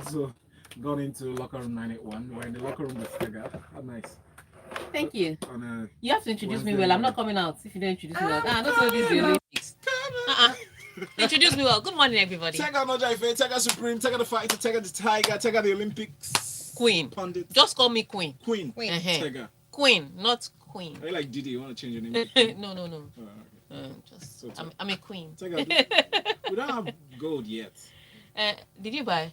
also gone into locker room 981. We're in the locker room with Tega. How nice. Thank you. On a You have to introduce me Wednesday well. I'm not morning. coming out if you don't introduce me well. Don't say this is the Olympics. Introduce me well. Good morning, everybody. Tega no Jaife, Tega Supreme, Tega the Fighter, Tega the Tiger, Tega the Olympics. Queen. Pundit. Just call me Queen. Queen. Uh-huh. Tega. Queen, not Queen. Are you like Didi? You want to change your name? To No. oh, okay. Just So, I'm a queen. Tega, we don't have gold yet. Did you buy?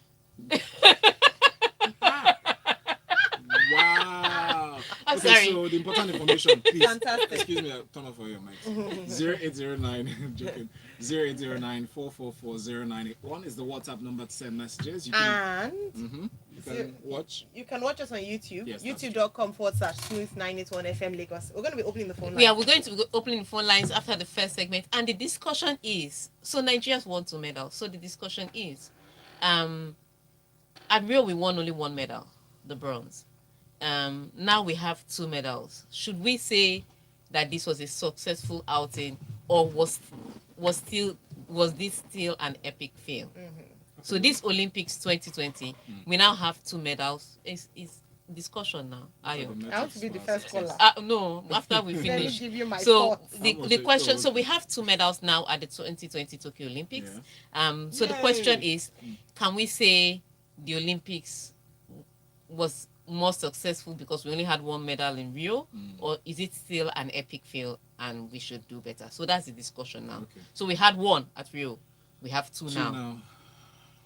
Wow. I'm Okay, sorry. so the important information, please. Fantastic. Excuse me, turn off all your mics. 0809, joking. 0809 444 is the WhatsApp number to send messages. You can, And you can watch. you can watch us on YouTube. Yes, that's youtube.com/smooth981 FM Lagos. We're going to be opening the phone line. Yeah, we're going to be opening the phone lines after the first segment, and the discussion is so Nigerians won 2 medals. So the discussion is, at Rio we won only 1 medal, the bronze. Now we have 2 medals. Should we say that this was a successful outing, or was this still an epic fail? So this Olympics 2020, we now have 2 medals. Is discussion now. Ayo. I want to be the first caller. No, after we Let me finish. give you my So thoughts. the question. So we have 2 medals now at the 2020 Tokyo Olympics. So the question is, can we say the Olympics was more successful because we only had 1 medal in Rio, or is it still an epic fail and we should do better? So that's the discussion now. Okay. So we had 1 at Rio, we have 2 now.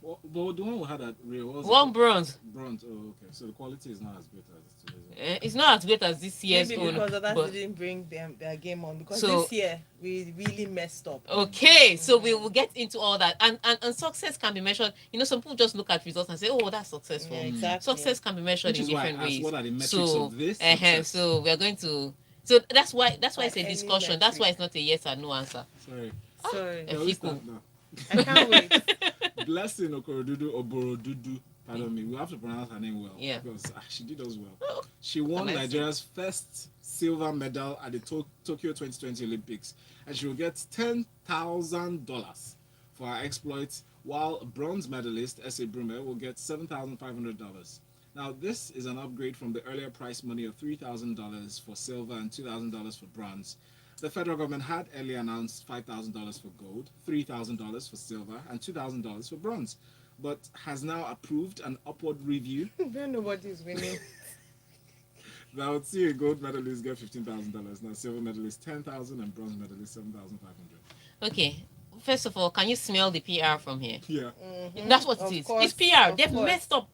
Well, but the one we had at Rio was 1 bronze. Bronze. Oh, okay. So the quality is not as great as today's. It's not as great as this year's Maybe own. because others but- didn't bring their game on. Because So- this year, we really messed up. Okay, so we will get into all that, and success can be measured. Some people just look at results and say, "Oh, that's successful." Yeah, exactly. Success can be measured Which in is why I different asked, ways. what are the metrics so, of this success? so we are going to. So that's why it's a any discussion. That's why metric. it's not a yes or no answer. Sorry. Sorry. Eh. No, we Fico. start now. I can't wait. Blessing Oborududu. Pardon me. We have to pronounce her name well. Yeah. Because she did us well. She won Amazing. Nigeria's first silver medal at the Tokyo 2020 Olympics, and she will get $10,000 for her exploits, while bronze medalist Ese Brume will get $7,500. Now, this is an upgrade from the earlier prize money of $3,000 for silver and $2,000 for bronze. The federal government had earlier announced $5,000 for gold, $3,000 for silver, and $2,000 for bronze, but has now approved an upward review Nobody's winning. that would see a gold medalist get $15,000, now silver medalist $10,000, and bronze medalist $7,500. Okay. First of all, can you smell the PR from here? Yeah. That's what Of it is. course, It's PR. of They've course. messed up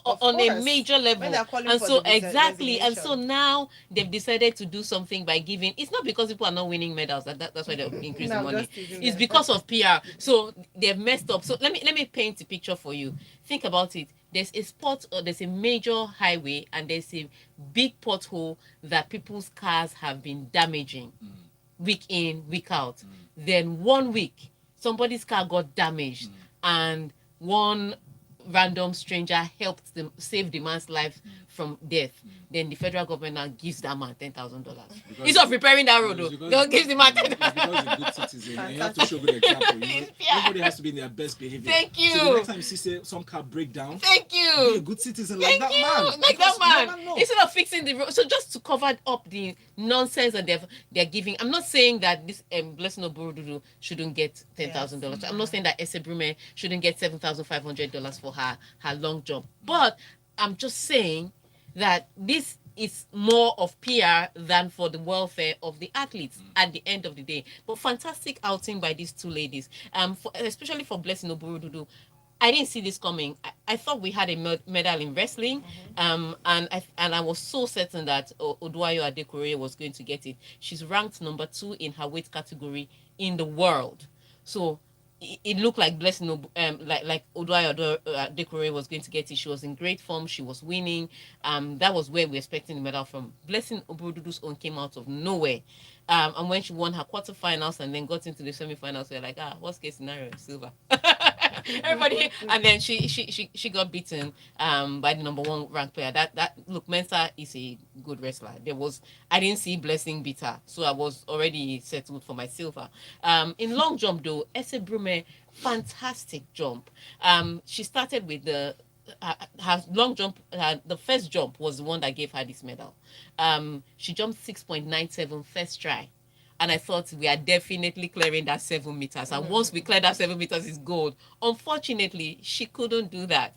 Of on a course. major level, When they're calling and for so the exactly, and so resignation. now they've decided to do something by giving. It's not because people are not winning medals that's why they increase the No, money. just teasing It's them. because of PR. So they've messed up. So let me paint a picture for you. Think about it. There's a spot, or there's a major highway, and there's a big pothole that people's cars have been damaging week in, week out. Then 1 week, somebody's car got damaged, and one random stranger helped them save the man's life from death. Then the federal government now gives that man $10,000. Because- Instead of repairing that road, It's though, because- they'll give the man it's because you're a good citizen and you have to show good example. Everybody has to be in their best behavior. Thank you. So the next time you see say, some car break down, Thank be a you. good citizen Thank like that you. man. Like Because that you never man. know. Instead of fixing the road. So just to cover up the nonsense that they're giving. I'm not saying that this Blessing Oborududu shouldn't get $10,000. I'm not saying that Ese Brume shouldn't get $7,500 for her long jump. But I'm just saying that this is more of PR than for the welfare of the athletes at the end of the day. But fantastic outing by these 2 ladies. Especially for Blessing Oborududu. I didn't see this coming. I thought we had a medal in wrestling, and I was so certain that Oduayo Adekore was going to get it. She's ranked number 2 in her weight category in the world. So it looked like Blessing, like Oduayo Adekore was going to get it. She was in great form. She was winning. That was where we were expecting the medal from. Blessing Oborududu's own came out of nowhere. And when she won her quarterfinals and then got into the semifinals, we were like, worst case scenario, silver. Everybody, and then she got beaten by the number 1 ranked player. That look, Mensah is a good wrestler. I didn't see Blessing beat her, so I was already settled for my silver. In long jump though, Ese Brume, fantastic jump. She started with the her long jump, the first jump was the one that gave her this medal. She jumped 6.97 first try. And I thought we are definitely clearing that 7 meters. And once we clear that 7 meters, it's gold. Unfortunately, she couldn't do that.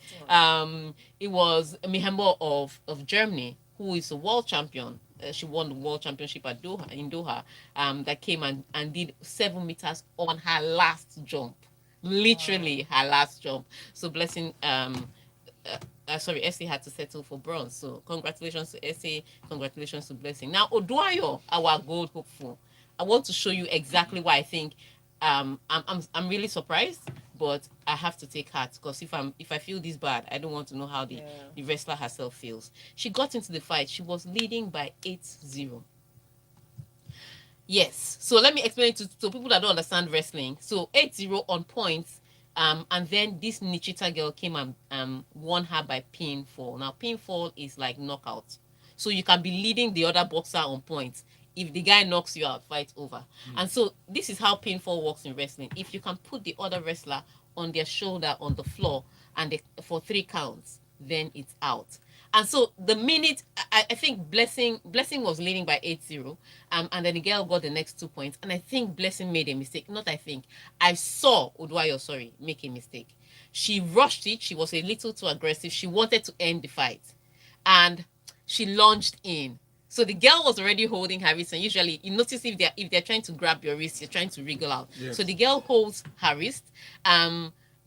It was Mihembo of Germany, who is a world champion. She won the world championship at Doha in Doha. That came and did 7 meters on her last jump. Literally her last jump. So blessing sorry, Essie had to settle for bronze. So congratulations to Essie, congratulations to Blessing. Now Oduayo, our gold hopeful. I want to show you exactly why I think I'm really surprised, but I have to take heart because if I feel this bad, I don't want to know how the wrestler herself feels. She got into the fight. She was leading by 8-0. Yes. So let me explain it to people that don't understand wrestling. So 8-0 on points. And then this Nichita girl came and won her by pinfall. Now, pinfall is like knockout. So you can be leading the other boxer on points. If the guy knocks you out, fight over. And so this is how pinfall works in wrestling. If you can put the other wrestler on their shoulder on the floor and for 3 counts, then it's out. And so the minute I think Blessing was leading by 8-0, and then the girl got the next 2 points, and I think Blessing made a mistake. Not I think. I saw Oduayo, make a mistake. She rushed it. She was a little too aggressive. She wanted to end the fight, and she lunged in. So the girl was already holding her wrist, and usually you notice if they're trying to grab your wrist, you're trying to wriggle out. Yes. So the girl holds her wrist.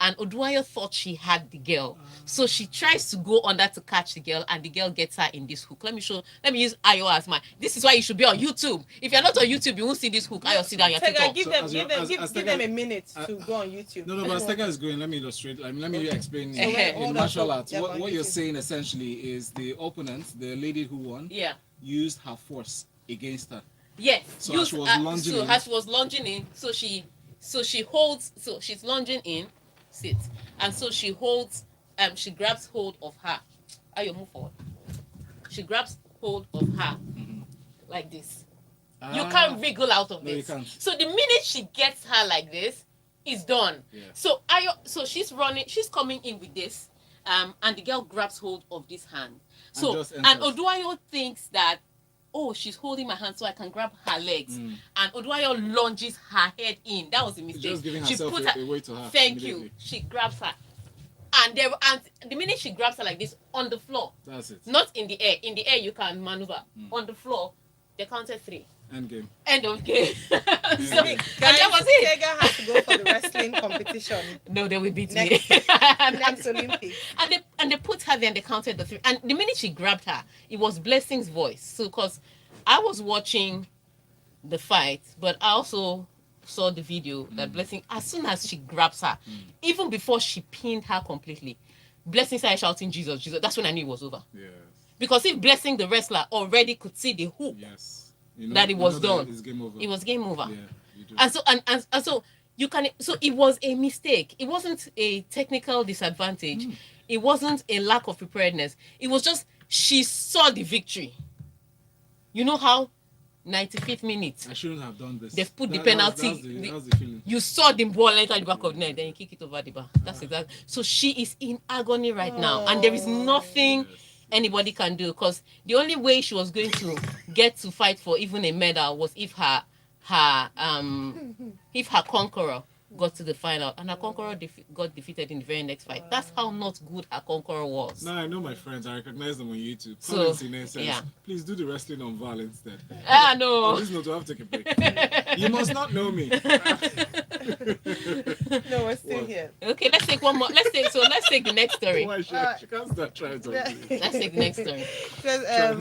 And Oduayo thought she had the girl. So she tries to go under to catch the girl, and the girl gets her in this hook. Let me use Ayo as my. This is why you should be on YouTube. If you're not on YouTube, you won't see this hook. Ayo, sit down, you Tega, give them a minute to go on YouTube. No, but as Tega is going, let me illustrate. Let me explain in martial arts. What you're saying essentially is the opponent, the lady who won, used her force against her. Yes. So she was lunging in. As she was lunging in, so she holds. So she's lunging in. Sit. And so she holds, she grabs hold of her. Ayo, move forward. She grabs hold of her like this. You can't wriggle out of this. So the minute she gets her like this, it's done. Yeah. So so she's running, she's coming in with this, and the girl grabs hold of this hand. So and Oduayo thinks that, oh, she's holding my hand so I can grab her legs. And Oduayo lunges her head in. That was a mistake. Just giving herself a way to her. Thank you. She grabs her. And the minute she grabs her like this on the floor. That's it. Not in the air. In the air you can maneuver. On the floor, they counted 3. End game. End of game. So, guys, that was it. Tega has to go for the wrestling competition. No, they will beat me. Next Olympics. And they put her there and they counted the 3. And the minute she grabbed her, it was Blessing's voice. So because I was watching the fight, but I also saw the video that Blessing, as soon as she grabs her, even before she pinned her completely, Blessing started shouting, Jesus, Jesus. That's when I knew it was over. Yes. Because if Blessing, the wrestler, already could see the hook, that it was done, it was game over. Yeah, you do. And so you can. So it was a mistake. It wasn't a technical disadvantage. It wasn't a lack of preparedness. It was just she saw the victory. You know how 95th minute. I shouldn't have done this. They've put the penalty. That was the feeling. You saw the ball enter the back of the net, then you kick it over the bar. That's exactly. So she is in agony right now, and there is nothing anybody can do, because the only way she was going to get to fight for even a medal was if her conqueror got to the final, and her conqueror got defeated in the very next fight. That's how not good her conqueror was. Now I know my friends. I recognize them on YouTube. So, please do the wrestling on Val instead. No. On this note, I have to take a break. You must not know me. No, we're still here. Okay, let's take one more. Let's take the next story. Why she can't start trying to. Let's take the next story.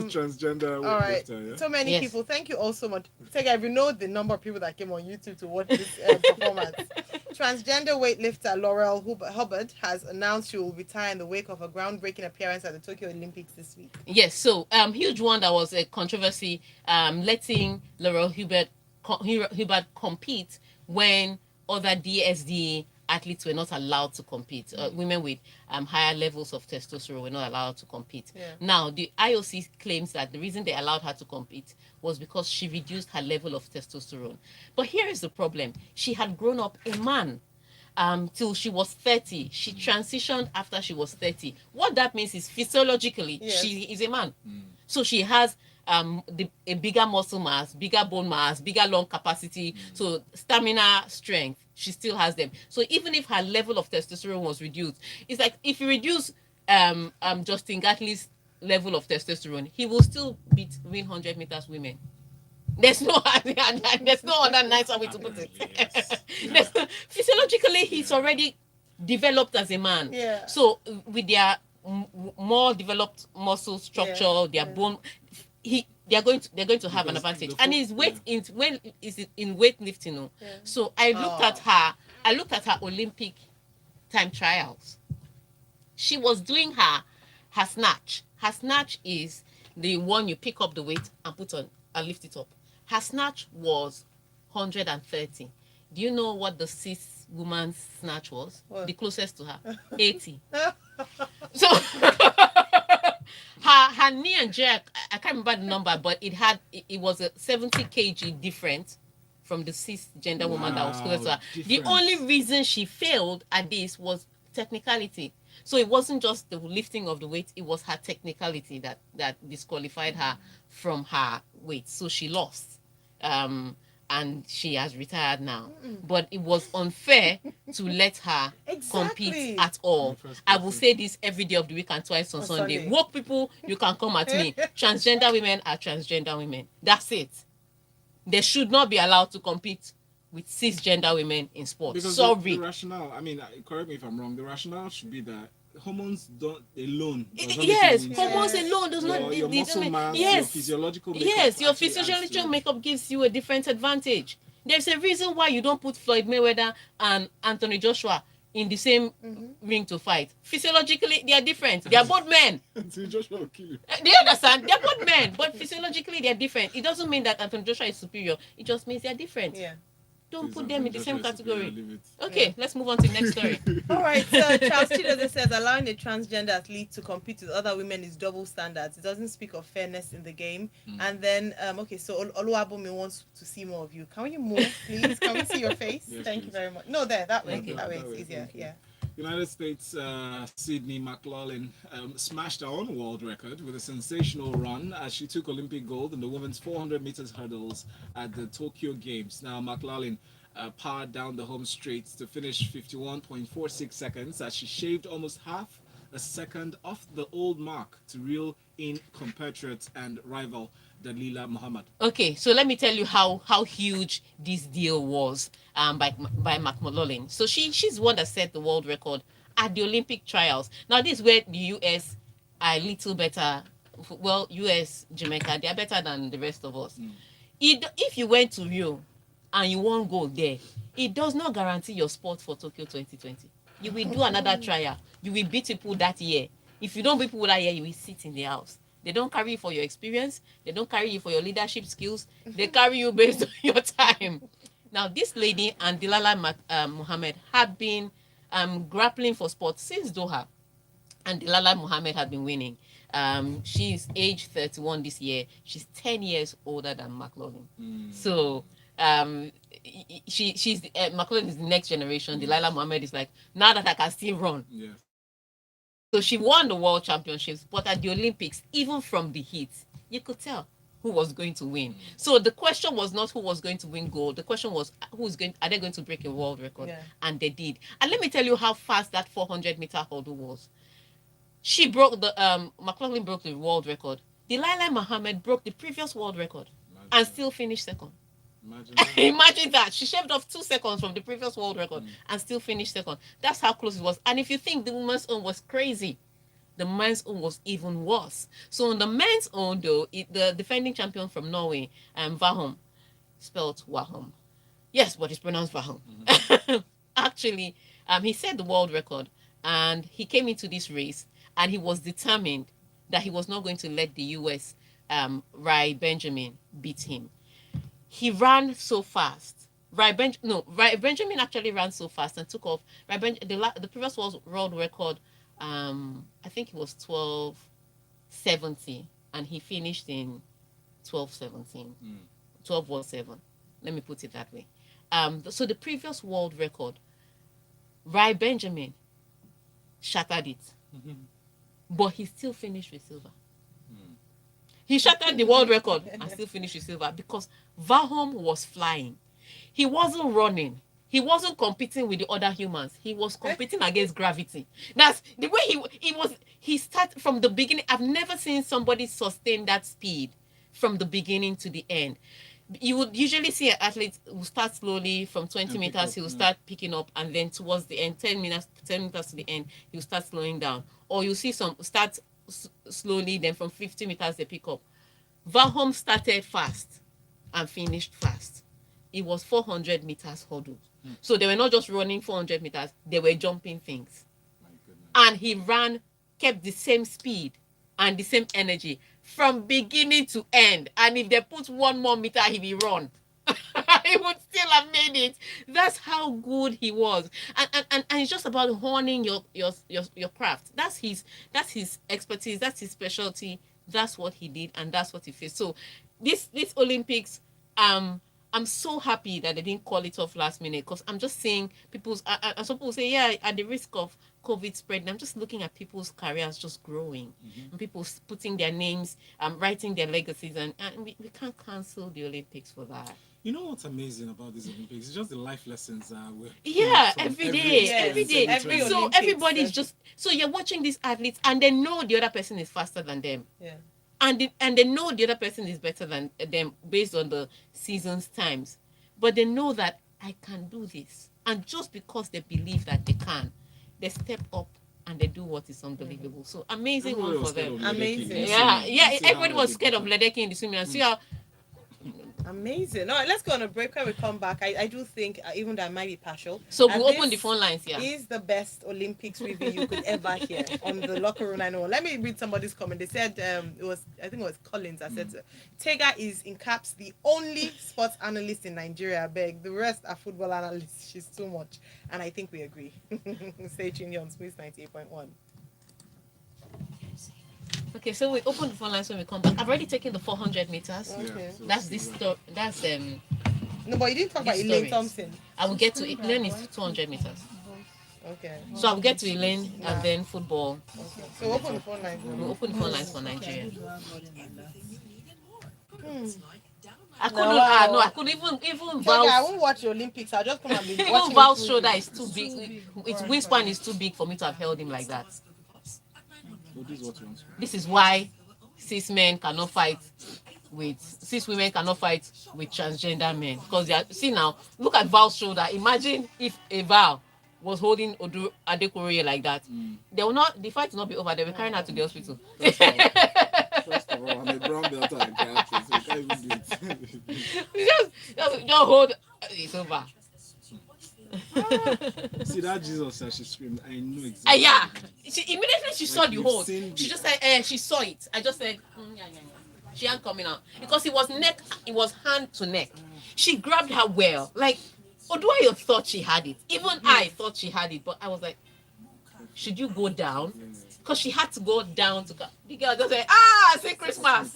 Transgender. All right. Yeah? So many people. Thank you all so much. Tega, if you know the number of people that came on YouTube to watch this performance. Transgender weightlifter Laurel Hubbard has announced she will retire in the wake of a groundbreaking appearance at the Tokyo Olympics this week. Yes, so huge one that was a controversy, letting Laurel Hubbard compete when other DSD athletes were not allowed to compete. Women with higher levels of testosterone were not allowed to compete. Yeah. Now, the IOC claims that the reason they allowed her to compete was because she reduced her level of testosterone. But here is the problem. She had grown up a man. till she was 30. She transitioned after she was 30. What that means is physiologically, Yes. she is a man. So she has a bigger muscle mass, bigger bone mass, bigger lung capacity, so stamina, strength. She still has them. So even if her level of testosterone was reduced, it's like if you reduce Justin Gatley's level of testosterone, he will still win 100 meters women. There's no there's no other nicer way to put it. Yes. Physiologically, he's already developed as a man. Yeah. So with their more developed muscle structure, Yeah. their bone, they're going to have an Because advantage. the And fo- his weight yeah. in weightlifting. Oh. Yeah. So I looked at her. I looked at her Olympic time trials. She was doing her snatch. Her snatch is the one you pick up the weight and put on and lift it up. Her snatch was 130. Do you know what the cis woman's snatch was? What? The closest to her, 80. So her knee and jerk, I can't remember the number, but it was a 70 kg different from the cisgender woman that was close to her. The Difference. only reason she failed at this was technicality. So it wasn't just the lifting of the weight, it was her technicality that disqualified her from her weight. So she lost. And she has retired now. But it was unfair to let her Exactly. compete at all. In the first I place, will yeah. say this every day of the week and twice on Sunday. Woke people, you can come at me. Transgender women are transgender women. That's it. They should not be allowed to compete with cisgender women in sports. Because Sorry. the rationale, I mean, correct me if I'm wrong, the rationale should be that hormones don't alone. does not make Yes, you hormones insane. alone does not. Your they muscle don't- mass, your yes, physiological makeup. yes, your actually adds to physiological it. makeup gives you a different advantage. There's a reason why you don't put Floyd Mayweather and Anthony Joshua in the same ring to fight. Physiologically, they are different. They are both men. So Joshua will kill you. Do you understand? They're both men, but physiologically they're different. It doesn't mean that Anthony Joshua is superior. It just means they're different. Yeah. Don't Please, put them in the Joshua same is superior, category. leave it. Okay, let's move on to the next story. All right, so Charles Chidoze says allowing a transgender athlete to compete with other women is double standards. It doesn't speak of fairness in the game. And then, okay, so Oluwabomi wants to see more of you. Can you move, please? Can we see your face? Yes, Thank you please. very much. No, there, that way. Okay. That way That way, it's easier. thank you. Yeah. United States Sydney McLaughlin smashed her own world record with a sensational run as she took Olympic gold in the women's 400 meters hurdles at the Tokyo Games. Now, McLaughlin powered down the home straight to finish 51.46 seconds as she shaved almost half a second off the old mark to reel in compatriot and rival Dalila Muhammad. Okay, so let me tell you how huge this deal was by McMullen. So she's the one that set the world record at the Olympic trials. Now this is where the US are a little better. Well, US, Jamaica, they are better than the rest of us. If you went to Rio and you won't go there, it does not guarantee your spot for Tokyo 2020. You will do another trial. You will beat people that year. If you don't beat people that year, you will sit in the house. They don't carry you for your experience. They don't carry you for your leadership skills. They carry you based on your time. Now, this lady and Delilah Muhammad have been grappling for sports since Doha. And Delilah Muhammad has been winning. She's age 31 this year. She's 10 years older than McLaughlin. So she's McLaughlin is the next generation. Delilah Muhammad is like, now that I can still run. Yes. So she won the world championships, but at the Olympics, even from the heat, you could tell who was going to win. So the question was not who was going to win gold. The question was are they going to break a world record? Yeah. And they did. And let me tell you how fast that 400-meter hurdle was. She broke McLaughlin broke the world record. Delilah Muhammad broke the previous world record and still finished second. Imagine that. Imagine that. She shaved off 2 seconds from the previous world record and still finished second. That's how close it was. And if you think the women's own was crazy, the men's own was even worse. So on the men's own, though, the defending champion from Norway, Vahom, spelled Wahom. Yes, but it's pronounced Vahom. Actually, he set the world record and he came into this race and he was determined that he was not going to let the US Rai Benjamin beat him. He ran so fast. Rai Benjamin actually ran so fast and took off. The previous world record, I think it was 12:70, and he finished in 12:17. 12:17. Let me put it that way. So the previous world record Rai Benjamin shattered it, but he still finished with silver. He shattered the world record and still finished with silver because Vahom was flying. He wasn't running. He wasn't competing with the other humans. He was competing against gravity. That's the way he started from the beginning. I've never seen somebody sustain that speed from the beginning to the end. You would usually see an athlete who start slowly from 20 And pick meters, up, he will yeah. start picking up, and then towards the end, 10 meters to the end, he will start slowing down. Or you see some start slowly, then from 50 meters they pick up. Vahom started fast and finished fast. It was 400 meters hurdle. So they were not just running 400 meters, they were jumping things. My goodness. And he kept the same speed and the same energy from beginning to end. And if they put one more meter, he will run. He would still have made it. That's how good he was. And it's just about honing your craft. That's his expertise, that's his specialty. That's what he did, and that's what he faced. So this Olympics, I'm so happy that they didn't call it off last minute, because I'm just seeing people's and some people say, yeah, at the risk of COVID spreading, I'm just looking at people's careers just growing, and people putting their names, writing their legacies, and we can't cancel the Olympics for that. You know what's amazing about these Olympics? It's just the life lessons we're Yeah, from every day, every day. Every So Olympics, everybody's just, so you're watching these athletes, and they know the other person is faster than them. Yeah. And they know the other person is better than them based on the season's times, but they know that I can do this, and just because they believe that they can, they step up and they do what is unbelievable. So amazing Everybody one was for scared them. of Ledecky Amazing. in the Yeah, swimming. yeah. See Everybody how was they scared of perform. Ledecky in the swimming. And see how Amazing. All right, let's go on a break. When we come back, I do think, even though I might be partial, so and we'll open the this phone lines here. is the best Olympics review you could ever hear on the Locker Room 901. Let me read somebody's comment. They said, I think it was Collins that said, Tega is in caps the only sports analyst in Nigeria. I beg. The rest are football analysts. She's too much. And I think we agree. Stay tuned here on Smooth 98.1. Okay, so we open the phone lines when we come back. I've already taken the 400 meters. Okay. so That's see this what- story. That's No, but you didn't talk about This Elaine story. Thompson. I will get to it. Then it's 200 meters. Okay. So I will get to Elaine Yeah. and then football. Okay. So open the phone line. We'll open the phone lines for Nigeria. I No, couldn't. wow. No, I couldn't even Tega, I Val's won't watch the Olympics. I'll just come and be even watching. Val's it shoulder through. is too big. Its wingspan is too big for me to have held him like that. So this is what you want to do. This is why cis women cannot fight with transgender men, because they are, see now, look at Val's shoulder. Imagine if a Val was holding Odu Adekoroye like that. They will not. The fight will not be over. They will carry her to the hospital. First of all, I'm a brown belt at karate, so you can't even do it. just hold. It's over. See that Jesus as she screamed, I know exactly. Yeah. She immediately she saw Like the you've hold. seen She it. just said, she saw it. I just said, yeah. She ain't coming out because it was hand to neck. She grabbed her well. Like Oduayo thought she had it. Even I thought she had it, but I was like, should you go down? Because she had to go down to go. The girl just said, say Christmas.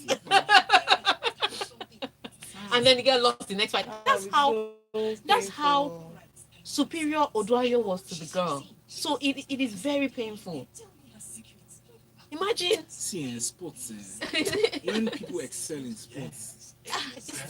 And then the girl lost the next fight. That's how superior Oduayo was to the girl. So it is very painful. Imagine. See, in sports, when people excel in sports,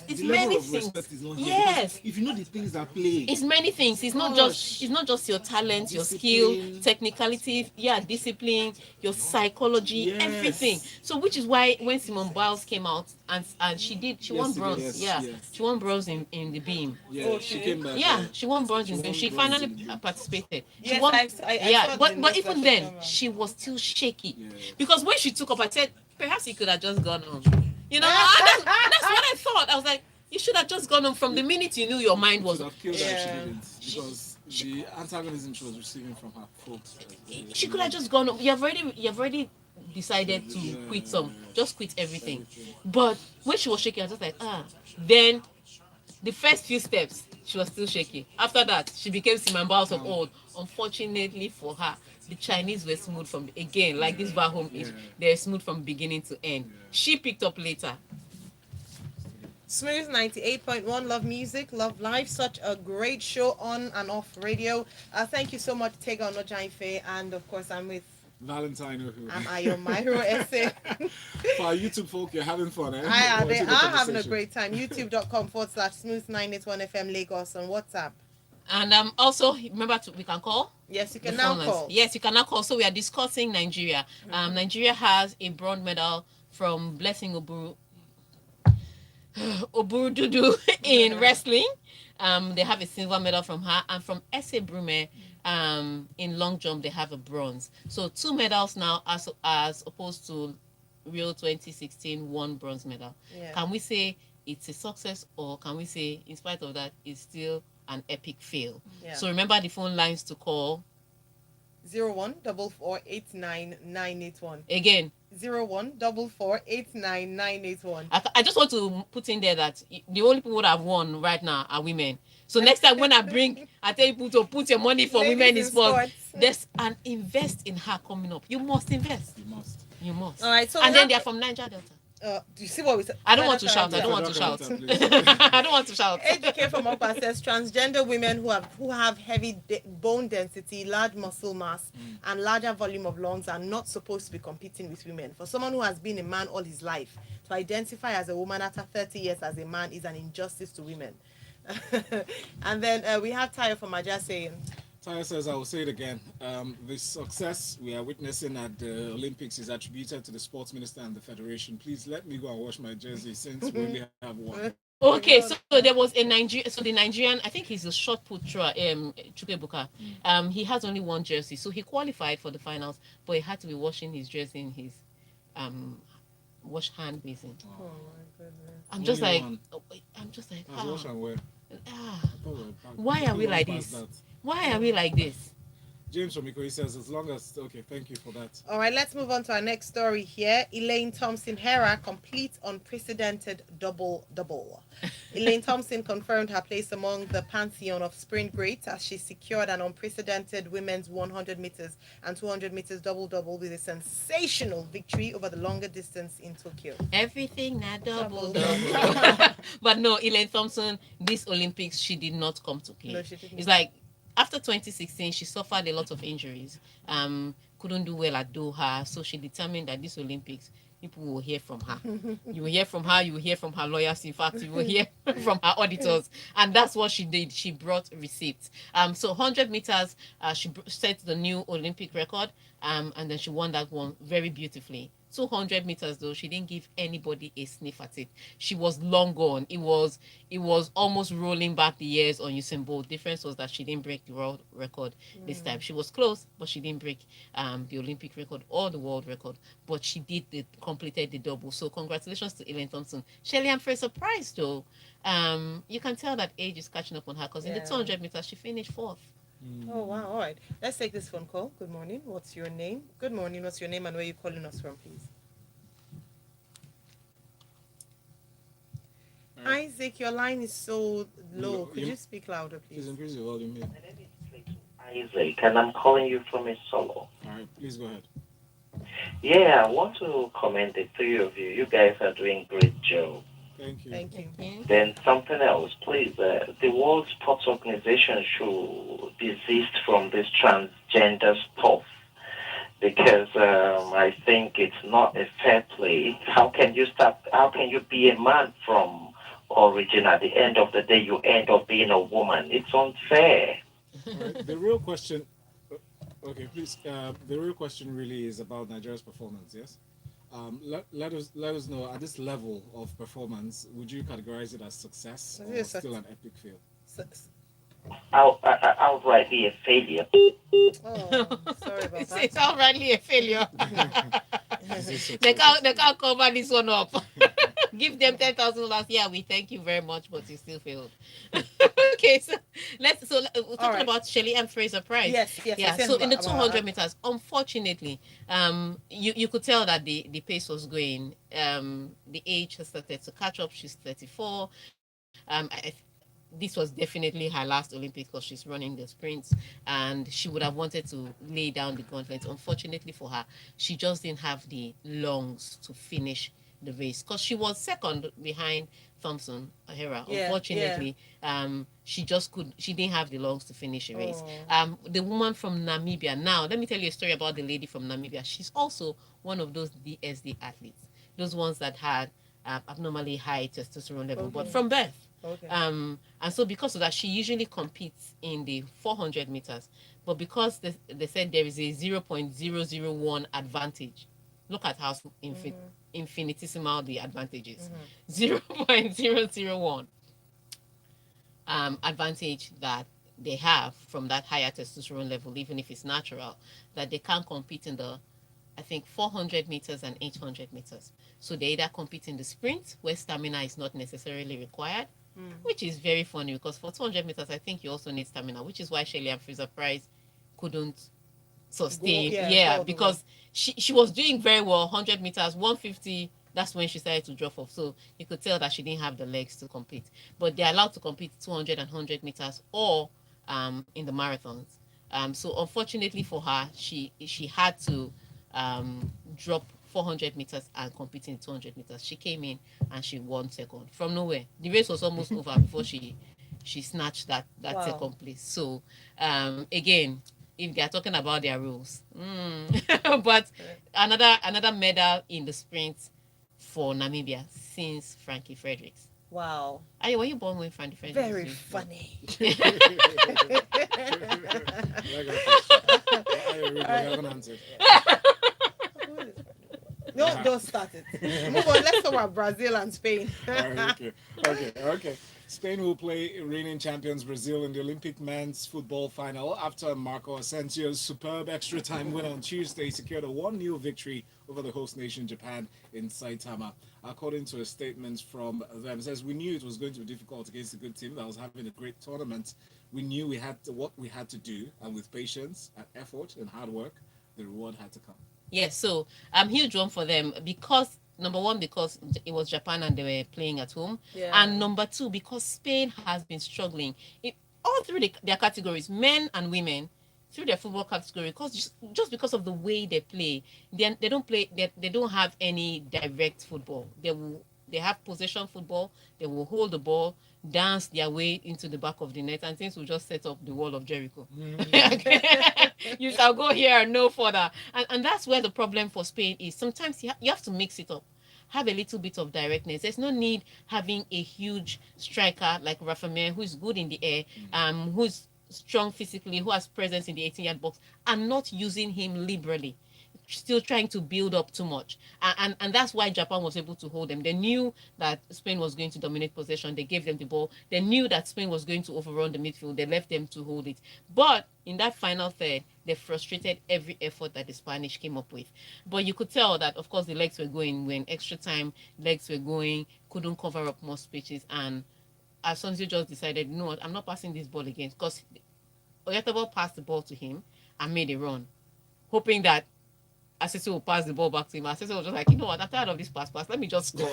It's the many level of things. respect is not here. Yes. If you know the things that play, It's many things. It's not Gosh. just your talent, your Discipline. skill, technicality, discipline, your psychology, Yes. everything. So which is why when Simone Biles came out and she won Yes, bronze. yes. She won bronze in the beam. yeah, she came back. Yeah, she won bronze in She the beam. won She bronze finally in the beam. participated. She Yes, won. I saw But the but news even that then came out. she was still shaky, Yeah. because when she took up, I said perhaps he could have just gone on. You know, that's what I thought. I was like, you should have just gone on from the minute you knew your mind was. Would have killed her if Yeah. she didn't, because the antagonism she was receiving from her folks. She could have just gone on. You've already decided to quit just quit everything. But when she was shaking, I was just like, Then the first few steps, she was still shaky. After that, she became Simone Biles of old. Unfortunately for her, the Chinese were smooth from again, like this Vahom is. They're smooth from beginning to end. She picked up later. Smooth 98.1, love music, love life. Such a great show on and off radio. Thank you so much, Tega Onojaife. And of course, I'm with Valentine Ohu. I'm Ayo Myro Essay. For our YouTube folk, you're having fun, eh? They Watching the are having a conversation. great time. YouTube.com/smooth981FM Lagos on WhatsApp. And also remember we can call. Yes, you the can now phone lines. call. Yes, you can now call. So we are discussing Nigeria. Nigeria has a bronze medal from Blessing Oborududu in wrestling. They have a silver medal from her, and from Ese Brume, in long jump they have a bronze. So 2 medals now, as opposed to Rio 2016 1 bronze medal. Yeah. Can we say it's a success, or can we say in spite of that it's still an epic fail? Yeah. So remember the phone lines to call. 0144899981. Again, 0144899981. I just want to put in there that the only people that have won right now are women. So next time when I tell people to put your money for Ladies women in in sports, sports. there's an invest in her coming up. You must invest. You must. You must. All right. So and then they're from Niger Delta. Do you see what we said? I don't want to shout. I don't want to shout. I don't want to shout. AJK from Okpa says transgender women who have heavy bone density, large muscle mass, and larger volume of lungs are not supposed to be competing with women. For someone who has been a man all his life, to identify as a woman after 30 years as a man is an injustice to women. And then we have Tayo from Maja saying, Taya says, I will say it again. The success we are witnessing at the Olympics is attributed to the sports minister and the federation. Please let me go and wash my jersey since we only have one. Okay, so there was a Nigerian. So the Nigerian, I think he's a shot put Chukwuebuka. He has only 1 jersey, so he qualified for the finals, but he had to be washing his jersey in his wash hand basin. oh my goodness. I'm just Only like, one. Wash and wear. Why are we like this? Why are we like this? James from Iko, he says, as long as, okay, thank you for that. All right, let's move on to our next story here. Elaine Thompson Hera completes unprecedented double. Elaine Thompson confirmed her place among the pantheon of sprint greats as she secured an unprecedented women's 100 meters and 200 meters double with a sensational victory over the longer distance in Tokyo. Everything not double. But no, Elaine Thompson, this Olympics, she did not come to play. No, she didn't. It's like after 2016, she suffered a lot of injuries. Couldn't do well at Doha, so she determined that this Olympics, people will hear from her. You will hear from her. You will hear from her lawyers. In fact, you will hear from her auditors, and that's what she did. She brought receipts. So 100 meters, she set the new Olympic record, and then she won that one very beautifully. 200 meters though, she didn't give anybody a sniff at it. She was long gone. It was almost rolling back the years on Usain Bolt. Difference was that she didn't break the world record this time. She was close, but she didn't break the Olympic record or the world record. But she completed the double. So congratulations to Elaine Thompson. Shelley, I'm very surprised though. You can tell that age is catching up on her because in the 200 meters she finished 4th. Oh wow! All right, let's take this phone call. Good morning. What's your name? Good morning. What's your name and where you calling us from, please? Isaac, your line is so low. Could you speak louder, Please please? increase your volume here. My name is Isaac, and I'm calling you from a solo. All right, please go ahead. Yeah, I want to commend the 3 of you. You guys are doing a great job. Thank you. Thank you. Then something else, please. The World Sports Organization should desist from this transgender stuff because I think it's not a fair play. How can you be a man from origin? At the end of the day, you end up being a woman. It's unfair. All right, the real question, okay, please. The real question really is about Nigeria's performance. Yes. Let us know at this level of performance. Would you categorize it as success or Yes, still an epic fail? Outrightly a failure. Oh, sorry about that. It's already a failure. Is it success? They can't cover this one up. Give them $10,000. Yeah, we thank you very much, but you still failed. Okay, so we're talking right. about Shelley and Fraser Price. Yes. Yeah. So in the 200 meters, unfortunately, you could tell that the pace was going. The age has started to catch up. She's 34. This was definitely her last Olympics because she's running the sprints, and she would have wanted to lay down the gauntlet. Unfortunately for her, she just didn't have the lungs to finish the race because she was second behind Thompson, O'Hara. Yeah, Unfortunately, she didn't have the lungs to finish the race. The woman from Namibia. Now, let me tell you a story about the lady from Namibia. She's also one of those DSD athletes, those ones that had abnormally high testosterone level, but Okay. from birth. Okay. And so because of that, she usually competes in the 400 meters. But because they said there is a 0.001 advantage, look at how infinitesimal the advantage is. 0.001 advantage that they have from that higher testosterone level, even if it's natural, that they can't compete in the, I think, 400 meters and 800 meters. So they either compete in the sprint, where stamina is not necessarily required, which is very funny because for 200 meters, I think you also need stamina, which is why Shelley and Fraser Price couldn't sustain. Because she was doing very well, 100 meters, 150. That's when she started to drop off. So you could tell that she didn't have the legs to compete. But they're allowed to compete 200 and 100 meters or in the marathons. So unfortunately for her, she had to drop 400 meters and compete in 200 meters. She came in and she won second from nowhere. The race was almost over before she snatched that second place. So again, if they are talking about their rules, but another medal in the sprint for Namibia since Frankie Fredericks. Wow. Ayo, were you born when Frankie Fredericks? Very funny. I haven't answered. No, don't start it. Move on. Let's talk about Brazil and Spain. Okay. Spain will play reigning champions Brazil in the Olympic men's football final after Marco Asensio's superb extra time win on Tuesday secured a 1-0 victory over the host nation Japan in Saitama. According to a statement from them, it says, "We knew it was going to be difficult against a good team that was having a great tournament. We knew we had what we had to do, and with patience and effort and hard work, the reward had to come." Yes, so huge one for them because number one, because it was Japan and they were playing at home, and number two, because Spain has been struggling in all three their categories, men and women, through their football category, because just because of the way they play, they don't play. They don't have any direct football. They have possession football. They will hold the ball, dance their way into the back of the net, and things will just set up the wall of Jericho. You shall go here and no further. And that's where the problem for Spain is. Sometimes you have to mix it up. Have a little bit of directness. There's no need having a huge striker like Rafa who's good in the air, who's strong physically, who has presence in the 18-yard box, and not using him liberally. Still trying to build up too much, and that's why Japan was able to hold them. They knew that Spain was going to dominate possession. They gave them the ball. They knew that Spain was going to overrun the midfield. They left them to hold it. But in that final third, they frustrated every effort that the Spanish came up with. But you could tell that, of course, the legs were going. When extra time, legs were going, couldn't cover up more spaces, and Asensio just decided, you know what, I'm not passing this ball again, because Oyarzabal passed the ball to him and made a run, hoping that Asensio will pass the ball back to him. Asensio was just like, you know what, I'm tired of this pass. Let me just score.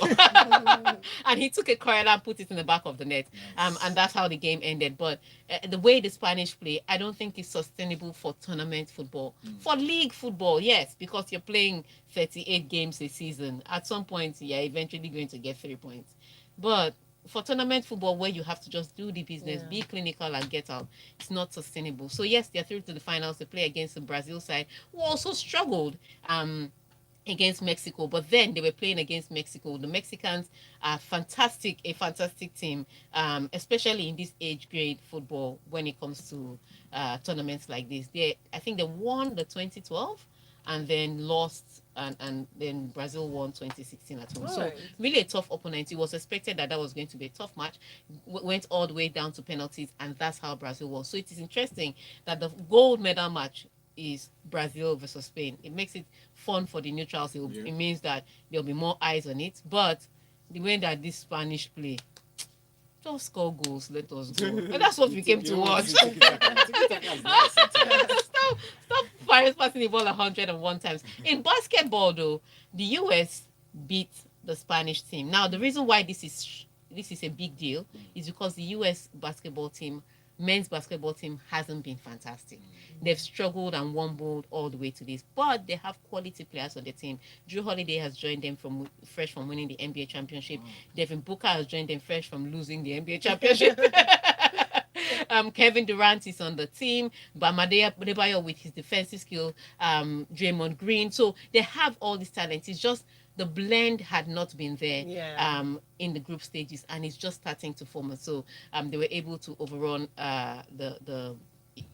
And he took a corner and put it in the back of the net. And that's how the game ended. But the way the Spanish play, I don't think is sustainable for tournament football. For league football, yes, because you're playing 38 games a season. At some point, you're eventually going to get 3 points. But for tournament football, where you have to just do the business, be clinical and get out, it's not sustainable. So yes, they're through to the finals. They play against the Brazil side, who also struggled against Mexico, but then they were playing against Mexico. The Mexicans are a fantastic team, especially in this age grade football when it comes to tournaments like this. I think they won the 2012 and then lost, and then Brazil won 2016 at home. So really a tough opponent. It was expected that was going to be a tough match. Went all the way down to penalties, and that's how Brazil won. So it is interesting that the gold medal match is Brazil versus Spain. It makes it fun for the neutrals. It means that there'll be more eyes on it. But the way that this Spanish play, just score goals, let us go. And that's what we came to watch. Stop passing the ball 101 times. In basketball, though, the US beat the Spanish team. Now, the reason why this is a big deal is because the US basketball team men's basketball team hasn't been fantastic. They've struggled and wobbled all the way to this, but they have quality players on the team. Drew Holiday has joined them from fresh from winning the NBA championship. Devin Booker has joined them fresh from losing the NBA championship. Kevin Durant is on the team, but Amadea Adebayo with his defensive skill, Draymond Green. So they have all these talents. It's just the blend had not been there in the group stages, and it's just starting to form. So they were able to overrun the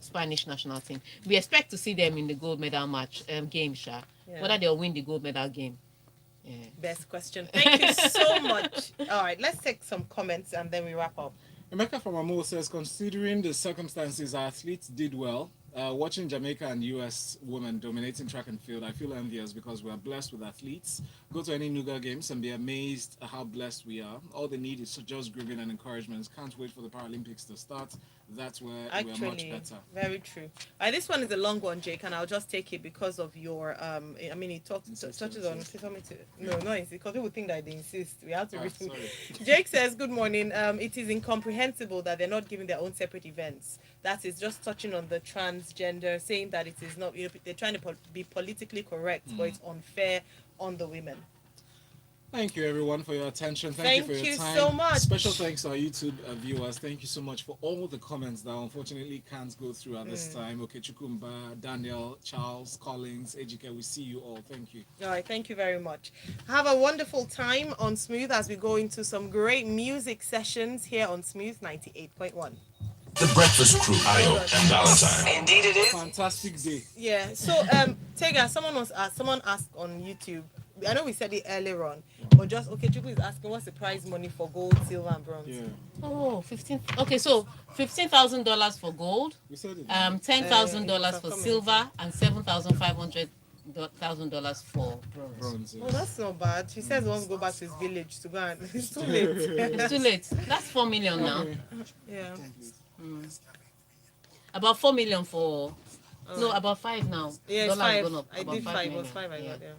Spanish national team. We expect to see them in the gold medal match game, Sha. Whether they'll win the gold medal game. Yeah. Best question. Thank you so much. All right, let's take some comments and then we wrap up. Emeka from Amo says, considering the circumstances, our athletes did well. Watching Jamaica and US women dominating track and field, I feel envious because we are blessed with athletes. Go to any Nuga games and be amazed at how blessed we are. All they need is just grooming and encouragement. Can't wait for the Paralympics to start. That's where we're much better. Very true. This one is a long one, Jake, and I'll just take it because of your. I mean, it touches on. No, it's because people think that they insist. We have to read. Jake says, "Good morning. It is incomprehensible that they're not giving their own separate events. That is just touching on the transgender, saying that it is not. They're trying to be politically correct, but it's unfair on the women." Thank you, everyone, for your attention. Thank you for your time. So much. Special thanks to our YouTube viewers. Thank you so much for all the comments that unfortunately can't go through at this time. Okay, Chukumba, Daniel, Charles, Collins, Ejike, we see you all. Thank you. All right, thank you very much. Have a wonderful time on Smooth as we go into some great music sessions here on Smooth 98.1. The Breakfast Crew, Ayo and Valentine. Indeed it is. Fantastic day. Yeah, so Tega, someone asked on YouTube. I know we said it earlier on, but just Chuku is asking what's the prize money for gold, silver, and bronze. Yeah. Oh, 15. Okay, so $15,000 for gold, We said it. $10,000 for silver, and $7,500 for bronze. Bronze, Oh, that's not bad. He says he wants to go back to his village to go and it's too late. It's too late. That's 4 million now. Okay. Yeah. About 4 million for. No, about 5 now. Yeah, it's Dollar has 5. gone up I about did 5. It was million. 5 I Yeah. got, yeah.